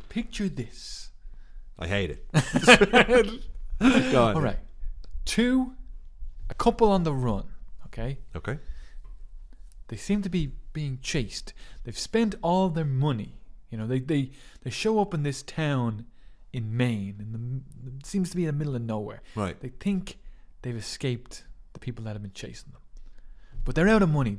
Picture this. I hate it. Go on. All right. A couple on the run. Okay. Okay. They seem to be being chased. They've spent all their money. You know, they show up in this town in Maine, and it seems to be in the middle of nowhere. Right. They think they've escaped the people that have been chasing them, but they're out of money.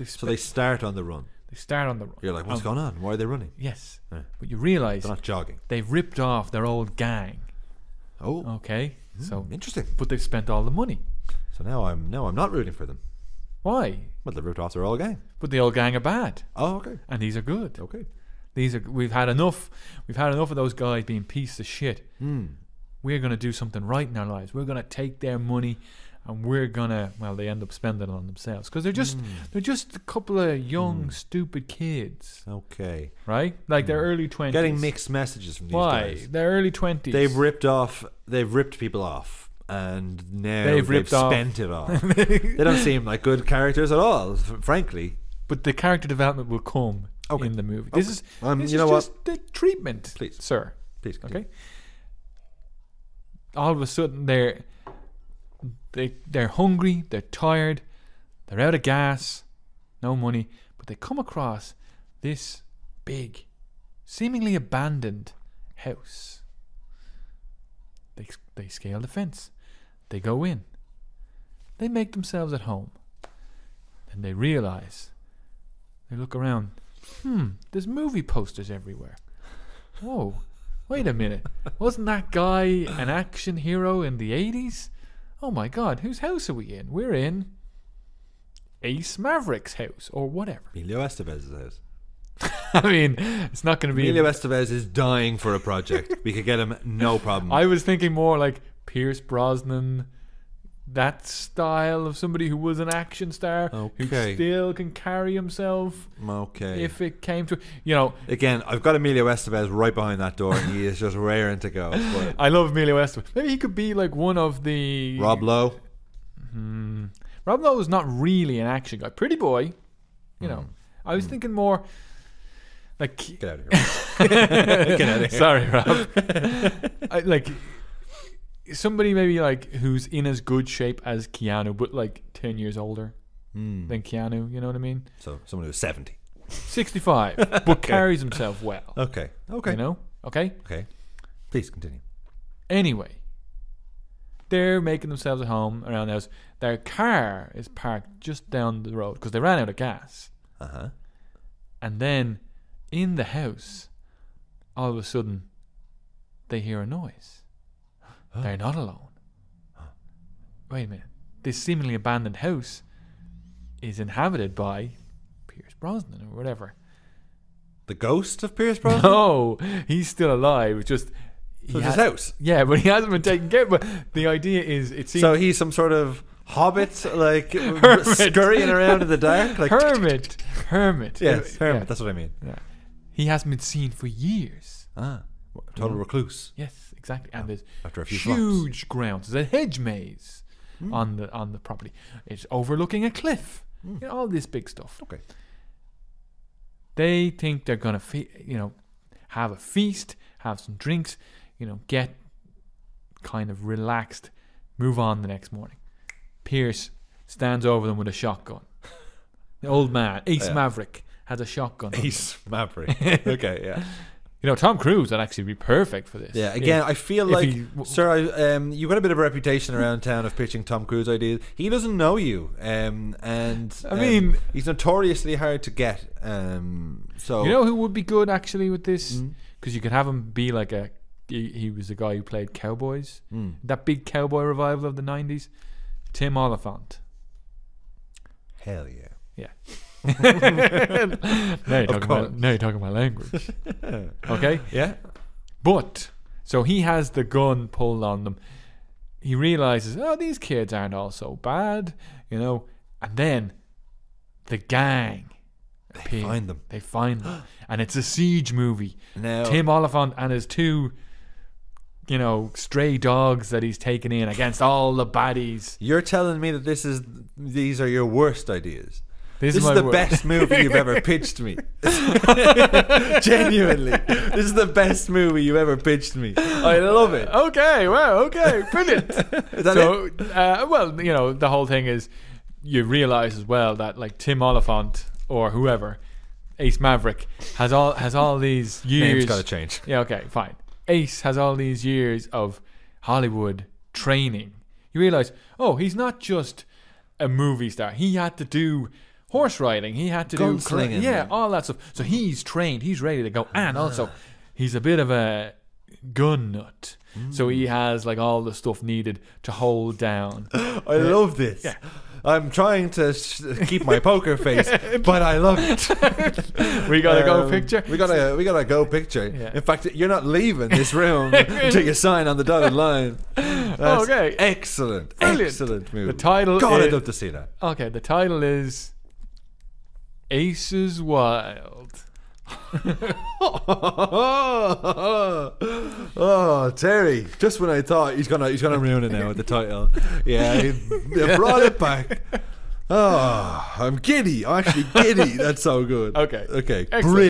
So they start on the run. They start on the run. You're like, what's going on? Why are they running? Yes. Yeah. But you realise They're not jogging. they've ripped off their old gang. Oh. Okay. So Interesting. but they've spent all the money. So now I'm not rooting for them. Why? Well, they ripped off their old gang. But the old gang are bad. Oh, okay. And these are good. Okay. We've had enough of those guys being pieces of shit. We're going to do something right in our lives. We're going to take their money, and we're going to, well, they end up spending it on themselves because they're just a couple of young stupid kids. Okay. Right? Like their early 20s. Getting mixed messages from these guys. Why? Their early 20s. They've ripped people off, and now They've spent it off. They don't seem like good characters at all, frankly. But the character development will come in the movie. This is you know just the treatment, please, sir. Please, continue. Okay. All of a sudden, they're hungry, they're tired, they're out of gas, no money, but they come across this big, seemingly abandoned house. They scale the fence. They go in. They make themselves at home. Then they realize. They look around. There's movie posters everywhere. Whoa, wait a minute. Wasn't that guy an action hero in the 80s? Oh my God, whose house are we in? We're in Ace Maverick's house or whatever. Emilio Estevez's house. I mean, it's not going to be... Emilio Estevez is dying for a project. We could get him no problem. I was thinking more like Pierce Brosnan, that style of somebody who was an action star, who still can carry himself. Okay. If it came to, you know. Again, I've got Emilio Estevez right behind that door, and he is just raring to go. But I love Emilio Estevez. Maybe he could be like one of the Rob Lowe. Rob Lowe is not really an action guy. Pretty Boy, you know. I was thinking more like. Get out of here. Get out of here. Sorry, Rob. Like. Somebody maybe like who's in as good shape as Keanu, but like 10 years older than Keanu. You know what I mean? So someone who's 70, 65, but carries himself well. Okay. You know? Okay. Please continue. Anyway, they're making themselves at home around the house. Their car is parked just down the road because they ran out of gas. And then in the house, all of a sudden, they hear a noise. They're not alone. Wait a minute. This seemingly abandoned house is inhabited by Pierce Brosnan or whatever. The ghost of Pierce Brosnan? No, he's still alive. It's just his house. Yeah, but he hasn't been taken care of. But the idea is, it seems so he's some sort of hobbit, like scurrying around in the dark, like hermit. Yes, hermit. Yeah. That's what I mean. Yeah, he hasn't been seen for years. Total recluse. Yes. Exactly, and there's after a few huge grounds. There's a hedge maze on the property. It's overlooking a cliff. You know, all this big stuff. Okay. They think they're gonna, have a feast, have some drinks, get kind of relaxed, move on the next morning. Pierce stands over them with a shotgun. The old man, Ace Maverick, has a shotgun. Ace Maverick. Okay, yeah. Tom Cruise would actually be perfect for this. Yeah, again, I feel like, sir, you've got a bit of a reputation around town of pitching Tom Cruise ideas. He doesn't know you, and I mean, he's notoriously hard to get. So you know who would be good actually with this? Because you could have him be like he was the guy who played cowboys. That big cowboy revival of the 90s. Tim Olyphant. Hell yeah. Yeah. Now you're talking my language. Okay? Yeah. But so he has the gun pulled on them. He realizes, these kids aren't all so bad, and then the gang find them. They find them. And it's a siege movie. Now, Tim Olyphant and his two stray dogs that he's taken in against all the baddies. You're telling me that these are your worst ideas? This is the best movie you've ever pitched me. Genuinely, this is the best movie you've ever pitched me. I love it. Okay, well, okay, brilliant. So, well, you know, the whole thing is you realise as well that like Tim Olyphant or whoever, Ace Maverick, has all these years. Name's got to change. Yeah, okay, fine. Ace has all these years of Hollywood training. You realise, oh, he's not just a movie star. He had to do horse riding. He had to do slinging. Yeah, all that stuff. So he's trained. He's ready to go. And also, he's a bit of a gun nut. So he has like all the stuff needed to hold down. I love this. Yeah. I'm trying to keep my poker face, but I love it. We got a go picture. We got a go picture. Yeah. In fact, you're not leaving this room until you sign on the dotted line. That's okay. Excellent. Brilliant. Excellent movie. The title God, is, I'd love to see that. Okay, the title is ACES Wild. Oh, Terry! Just when I thought he's gonna ruin it now with the title. Yeah, he brought it back. Oh, I'm giddy. I'm actually giddy. That's so good. Okay. Excellent. Brilliant.